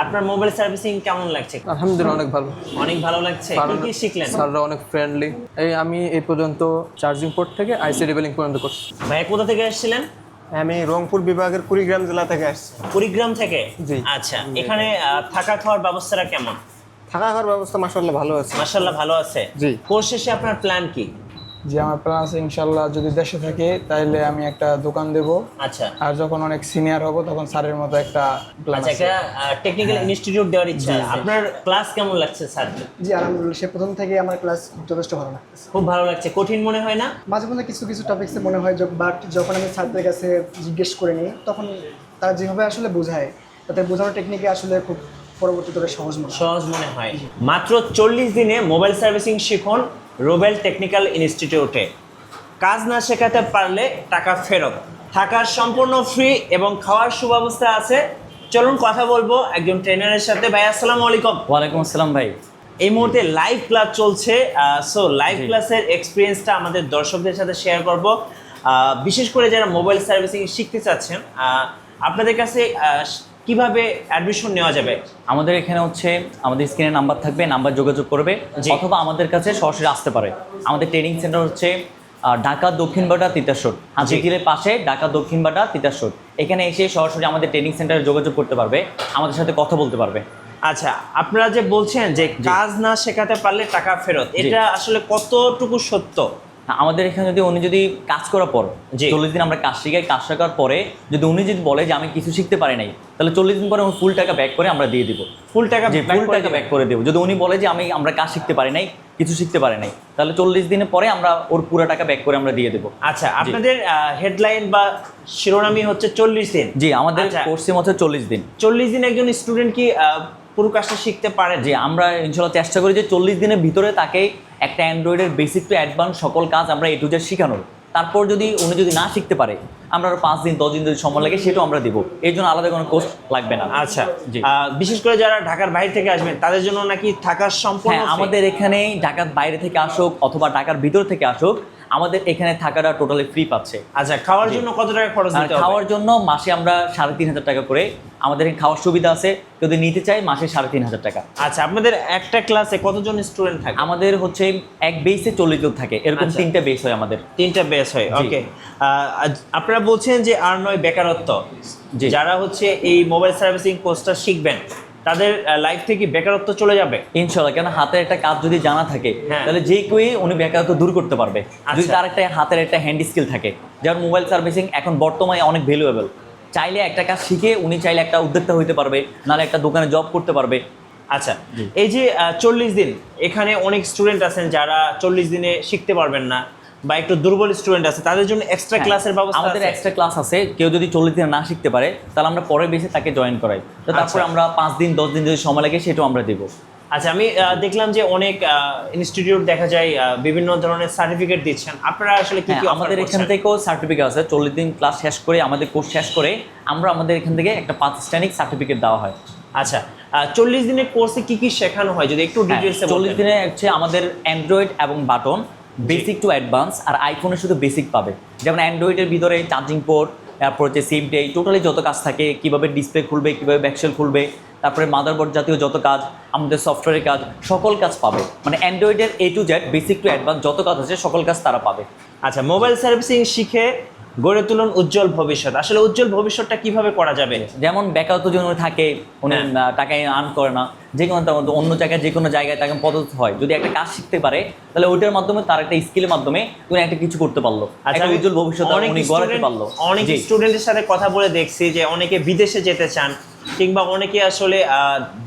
আপনার mobile servicing কেমন লাগছে? আলহামদুলিল্লাহ অনেক ভালো। অনেক ভালো লাগছে। কি কি শিখলেন? স্যাররা অনেক ফ্রেন্ডলি। আমি এই পর্যন্ত চার্জিং পোর্ট থেকে আইসি রিবেলিং পর্যন্ত করছি। ভাইয়া কোথা থেকে এসেছিলেন? আমি রংপুর বিভাগের কুড়িগ্রাম জেলা থেকে আসছি। কুড়িগ্রাম থেকে? জি। আচ্ছা, এখানে থাকা খাওয়ার ব্যবস্থাটা কেমন? থাকা খাওয়ার ব্যবস্থা মাশাআল্লাহ ভালো আছে। মাশাআল্লাহ ভালো আছে। জি। কোর্স শেষে আপনার প্ল্যান কি? যে আমার প্ল্যান আছে ইনশাল্লাহ যদি দেশে থাকে তাহলে আমি একটা দোকান দেব, আচ্ছা আর যখন অনেক সিনিয়র হব তখন স্যারের মতো একটা প্ল্যান আচ্ছা, আছে। একটা টেকনিক্যাল ইনস্টিটিউট দেওয়ার ইচ্ছা। আপনার ক্লাস কেমন লাগছে স্যার? জি আলহামদুলিল্লাহ, সে প্রথম থেকে আমার ক্লাস যথেষ্ট ভালো লাগতেছে। খুব ভালো লাগছে। কঠিন মনে হয় না? মাঝে মাঝে কিছু কিছু টপিক্সে মনে হয়, বাট যখন আমি ছাত্রের কাছে জিজ্ঞেস করে নিই তখন তারা যেভাবে আসলে বোঝায় তাতে বোঝানোর টেকনিকে আসলে খুব পরবর্তীতে সহজ মনে হয়। মাত্র 40 দিনে মোবাইল সার্ভিসিং শিখুন রোবেল টেকনিক্যাল ইনস্টিটিউটে। কাজ না শেখাতে পারলে টাকা ফেরত, থাকার সম্পূর্ণ ফ্রি এবং খাওয়ার সুব্যবস্থা আছে। চলুন কথা বলবো একজন ট্রেনারের সাথে। ভাই আসসালামু আলাইকুম। ওয়ালাইকুম আসসালাম ভাই। এই মুহূর্তে লাইভ ক্লাস চলছে, সো লাইভ ক্লাসের এক্সপিরিয়েন্সটা আমাদের দর্শকদের সাথে শেয়ার করব। বিশেষ করে যারা মোবাইল সার্ভিসিং শিখতে চাচ্ছেন, আপনাদের কাছে কিভাবে অ্যাডমিশন নেওয়া যাবে? আমাদের এখানে হচ্ছে আমাদের স্ক্রিনে নাম্বার থাকবে, নাম্বার যোগাযোগ করবে অথবা আমাদের কাছে সরাসরি আসতে পারে। আমাদের ট্রেনিং সেন্টার হচ্ছে ঢাকা দক্ষিণ বাটা তিতাসর, হাজিগিরের পাশে ঢাকা দক্ষিণ বাটা তিতাসর। এখানে এসে সরাসরি আমাদের ট্রেনিং সেন্টারে যোগাযোগ করতে পারবে, আমাদের সাথে কথা বলতে পারবে। আচ্ছা, আপনারা যে বলছেন যে কাজ না শেখাতে পারলে টাকা ফেরত, এটা আসলে কতটুকু সত্য? আমাদের এখানে যদি উনি যদি কাজ করার পর 40 দিন আমরা কাজ শিখাই, কাজ শেখার পরে যদি উনি যদি বলে যে আমি কিছু শিখতে পারি নাই, তাহলে 40 দিন পরে ফুল টাকা ব্যাক করে আমরা দিয়ে দিব। ফুল টাকা ব্যাক করে দেবো। যদি উনি বলে যে আমরা কাজ শিখতে পারি নাই, কিছু শিখতে পারি নাই, তাহলে 40 দিনের পরে আমরা ওর পুরো টাকা ব্যাক করে আমরা দিয়ে দেবো। আচ্ছা, আপনাদের হেডলাইন বা শিরোনামই হচ্ছে 40 দিন। জি, আমাদের কোর্সের মধ্যে 40 দিন। 40 দিন একজন স্টুডেন্ট কি পুরো কাজটা শিখতে পারে? যে আমরা ইনশাল্লাহ চেষ্টা করি যে 40 দিনের ভিতরে তাকে একটা অ্যান্ড্রয়েডের বেসিক টু অ্যাডভান্স সকল কাজ আমরা A to Z শেখানোর। তারপর যদি উনি যদি না শিখতে পারে, আমরা আরো 5 দিন 10 দিন যদি সময় লাগে সেটাও আমরা দেবো। এর জন্য আলাদা কোনো কোর্স লাগবে না। আচ্ছা জি। বিশেষ করে যারা ঢাকার বাইরে থেকে আসবেন তাদের জন্য নাকি থাকার সম্পূর্ণ হ্যাঁ, আমাদের এখানে ঢাকার বাইরে থেকে আসুক অথবা ঢাকার ভিতর থেকে আসুক, আমাদের এখানে থাকাটা টোটালি ফ্রি পাচ্ছে। আচ্ছা, খাওয়ার জন্য কত টাকা খরচ দিতে হবে? খাওয়ার জন্য মাসে আমরা 3,500 টাকা করে, আমাদের এখানে খাওয়ার সুবিধা আছে। যদি নিতে চাই মাসে 3,500 টাকা। আচ্ছা, আপনাদের একটা ক্লাসে কতজন স্টুডেন্ট থাকে? আমাদের হচ্ছে এক বেসে 40 জন থাকে, এরকম 3টা বেস হয় আমাদের। 3টা বেস হয়, ওকে। আপনারা বলছেন যে আর নয় বেকারত্ব, যারা হচ্ছে এই মোবাইল সার্ভিসিং কোর্সটা শিখবেন তাদের লাইফ থেকে বেকারত্ব চলে যাবে ইনশাল্লাহ। কেন হাতের একটা কাজ যদি জানা থাকে তাহলে যে কেউই উনি বেকারত্ব দূর করতে পারবে। যদি তার একটা হাতের একটা হ্যান্ড স্কিল থাকে, যেমন মোবাইল সার্ভিসিং এখন বর্তমানে অনেক ভ্যালুয়েবল। চাইলে একটা কাজ শিখে উনি চাইলে একটা উদ্যোক্তা হইতে পারবে, নাহলে একটা দোকানে জব করতে পারবে। আচ্ছা, এই যে 40 দিন, এখানে অনেক স্টুডেন্ট আছেন যারা 40 দিনে শিখতে পারবেন না বা একটু দুর্বল স্টুডেন্ট আছে, তাদের জন্য এক্সট্রা ক্লাসের ব্যবস্থা আমাদের এক্সট্রা ক্লাস আছে। কেউ যদি 40 দিনে না শিখতে পারে তাহলে আমরা পরের বেসে তাকে জয়েন করাই। তো তারপরে আমরা 5 দিন 10 দিন যদি সময় লাগে সেটাও আমরা দেবো। আচ্ছা, আমি দেখলাম যে অনেক ইনস্টিটিউট দেখা যায় বিভিন্ন ধরনের সার্টিফিকেট দিচ্ছেন, আপনারা আসলে কি কি? আমাদের এখান থেকেও সার্টিফিকেট আছে। 40 দিন ক্লাস শেষ করে আমাদের কোর্স শেষ করে আমাদের এখান থেকে একটা প্রাতিষ্ঠানিক সার্টিফিকেট দেওয়া হয়। আচ্ছা, 40 দিনের কোর্সে কি কি শেখানো হয় যদি একটু ডিটেইলসে? 40 দিনে হচ্ছে আমাদের অ্যান্ড্রয়েড এবং বাটন বেসিক টু অ্যাডভান্স, আর আইফোনে শুধু বেসিক পাবে। যেমন অ্যান্ড্রয়েডের ভিতরে চার্জিং পোর্ট, তারপর হচ্ছে সিম ডে, টোটালি যত কাজ থাকে, কীভাবে ডিসপ্লে খুলবে, কীভাবে ব্যাকসেল খুলবে, তারপরে মাদারবোর্ড জাতীয় যত কাজ, আমাদের সফটওয়্যারের কাজ, সকল কাজ পাবে। মানে অ্যান্ড্রয়েডের A to Z basic to advance যত কাজ আছে সকল কাজ তারা পাবে। আচ্ছা, মোবাইল সার্ভিসিং শিখে গড়ে তুলুন উজ্জ্বল ভবিষ্যৎ। আসলে উজ্জ্বল ভবিষ্যৎটা কিভাবে করা যাবে? যেমন বেকারত্ব জন্য থাকে, উনি টাকা আর্ন করে না, যে কোনো অন্য জায়গায় যে কোনো জায়গায় তাকে পদোন্নত হয়, যদি একটা কাজ শিখতে পারে তাহলে ওইটার মাধ্যমে তার একটা স্কিলের মাধ্যমে উনি একটা কিছু করতে পারলো, একটা উজ্জ্বল ভবিষ্যৎ উনি গড়াতে পারলো। অনেক স্টুডেন্টের সাথে কথা বলে দেখছি যে অনেকে বিদেশে যেতে চান, কিংবা অনেকে আসলে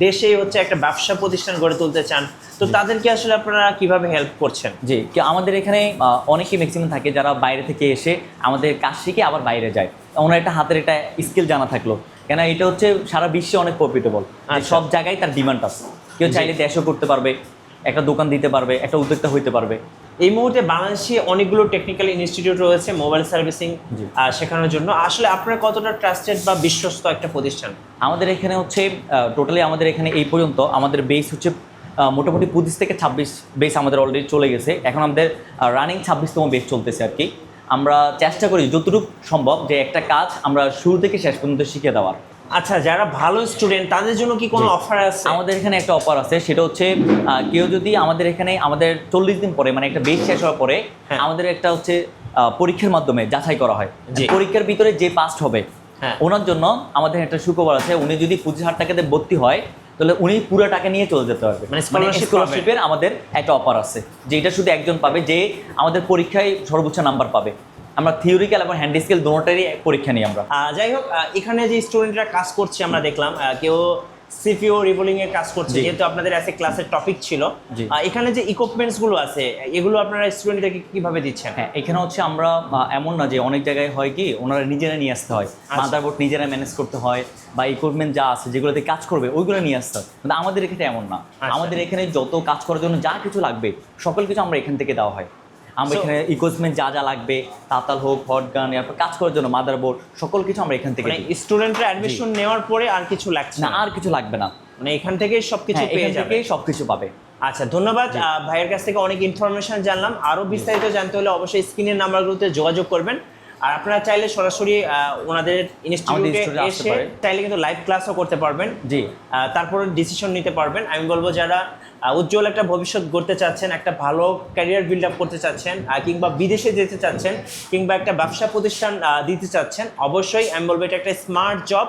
দেশেই হচ্ছে একটা ব্যবসা প্রতিষ্ঠান গড়ে তুলতে চান, তো তাদেরকে আসলে আপনারা কিভাবে হেল্প করছেন? জি, আমাদের এখানে অনেকেই ম্যাক্সিমাম থাকে যারা বাইরে থেকে এসে আমাদের কাজ শিখে আবার বাইরে যায়। ওনার একটা হাতের একটা স্কিল জানা থাকলো, কেন এটা হচ্ছে সারা বিশ্বে অনেক প্রফিটেবল, সব জায়গায় তার ডিমান্ড আছে। কেউ চাইলে দেশও করতে পারবে, একটা দোকান দিতে পারবে, একটা উদ্যোক্তা হইতে পারবে। এই মুহূর্তে বাংলাদেশে অনেকগুলো টেকনিক্যাল ইনস্টিটিউট রয়েছে মোবাইল সার্ভিসিং শেখানোর জন্য। আসলে আপনারা কতটা ট্রাস্টেড বা বিশ্বস্ত একটা প্রতিষ্ঠান? আমাদের এখানে হচ্ছে টোটালি আমাদের এখানে এই পর্যন্ত আমাদের বেস হচ্ছে মোটামুটি 25 থেকে 26 বেস আমাদের অলরেডি চলে গেছে। এখন আমাদের রানিং 26তম বেস চলতেছে আর কি। আমরা চেষ্টা করি যতটুকু সম্ভব যে একটা কাজ আমরা শুরু থেকে শেষ পর্যন্ত শিখে দেওয়ার। আচ্ছা, যারা ভালো স্টুডেন্ট তাদের জন্য কি কোনো অফার আছে? আমাদের এখানে একটা অফার আছে, সেটা হচ্ছে কেউ যদি আমাদের এখানে আমাদের 40 দিন পরে মানে একটা বেচ শেষ হওয়ার পরে হ্যাঁ। আমাদের একটা হচ্ছে পরীক্ষার মাধ্যমে যাচাই করা হয়। জি। পরীক্ষার ভিতরে যে পাস্ট হবে হ্যাঁ। ওনার জন্য আমাদের একটা সুখবর আছে, উনি যদি 25,000 টাকাতে ভর্তি হয় তাহলে উনি পুরো টাকা নিয়ে চলে যেতে পারবে। মানে scholarship স্কলারশিপের আমাদের একটা অফার আছে, যেটা শুধু একজন পাবে যে আমাদের পরীক্ষায় সর্বোচ্চ নাম্বার পাবে। আমরা থিওরিক্যাল এবং হ্যান্ড স্কেল দুটোটারই পরীক্ষা নিই আমরা। যাই হোক, এখানে যে স্টুডেন্টরা কাজ করছে আমরা দেখলাম, কেউ সিপিও রিবোলিং এর কাজ করছে, জি। যেহেতু আপনাদের অ্যাজ এ ক্লাসের টপিক ছিল। জি। এখানে যে ইকুইপমেন্টস গুলো আছে এগুলো আপনারা স্টুডেন্টদেরকে কিভাবে দিচ্ছেন? হ্যাঁ, এখানে হচ্ছে আমরা এমন না যে অনেক জায়গায় হয় কি ওনারা নিজেরা নিয়ে আসতে হয়, মাদারবোর্ড নিজেরা ম্যানেজ করতে হয়, বা ইকুইপমেন্ট যা আছে যেগুলোতে কাজ করবে ওইগুলো নিয়ে আসতে হয়। কিন্তু আমাদের এখানে এমন না, আমাদের এখানে যত কাজ করার জন্য যা কিছু লাগবে সকল কিছু আমরা এখান থেকে দেওয়া হয়। আমরা So- এখানে ইকুইপমেন্ট যা যা লাগবে, তাতাল হোক, হট গান, এরপর কাজ করার জন্য মাদারবোর্ড, সকল কিছু আমরা এখান থেকে মানে দিই। স্টুডেন্টরা অ্যাডমিশন নেওয়ার পরে আর কিছু লাগছে না, না, আর কিছু লাগবে না, মানে এখান থেকেই সবকিছু হ্যাঁ, পেয়ে এখান যাবে। থেকেই সবকিছু পাবে। আচ্ছা, ধন্যবাদ। ভাইয়ের কাছ থেকে অনেক ইনফরমেশন জানলাম। আরো বিস্তারিত জানতে হলে অবশ্যই স্ক্রিনের নাম্বারগুলোতে যোগাযোগ করবেন। আর আপনারা চাইলে সরাসরি ওনাদের ইনস্টিটিউটে institute আসতে এসে পারে। চাইলে কিন্তু লাইভ ক্লাসও করতে পারবেন। জি। তারপরে ডিসিশন নিতে পারবেন। আমি বলবো যারা উজ্জ্বল একটা ভবিষ্যৎ গড়তে চাচ্ছেন, একটা ভালো ক্যারিয়ার বিল্ড আপ করতে চাচ্ছেন, কিংবা বিদেশে যেতে চাচ্ছেন, কিংবা একটা ব্যবসা প্রতিষ্ঠান দিতে চাচ্ছেন, অবশ্যই আমি বলবো এটা একটা স্মার্ট জব।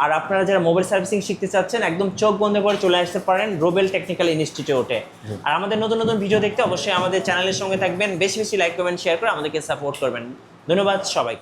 আর আপনারা যারা মোবাইল সার্ভিসিং শিখতে চাচ্ছেন একদম চোখ বন্ধ করে চলে আসতে পারেন রোবেল টেকনিক্যাল ইনস্টিটিউটে। আর আমাদের নতুন নতুন ভিডিও দেখতে অবশ্যই আমাদের চ্যানেলের সঙ্গে থাকবেন, বেশি বেশি লাইক কমেন্ট শেয়ার করে আমাদেরকে সাপোর্ট করবেন। ধন্যবাদ সবাইকে।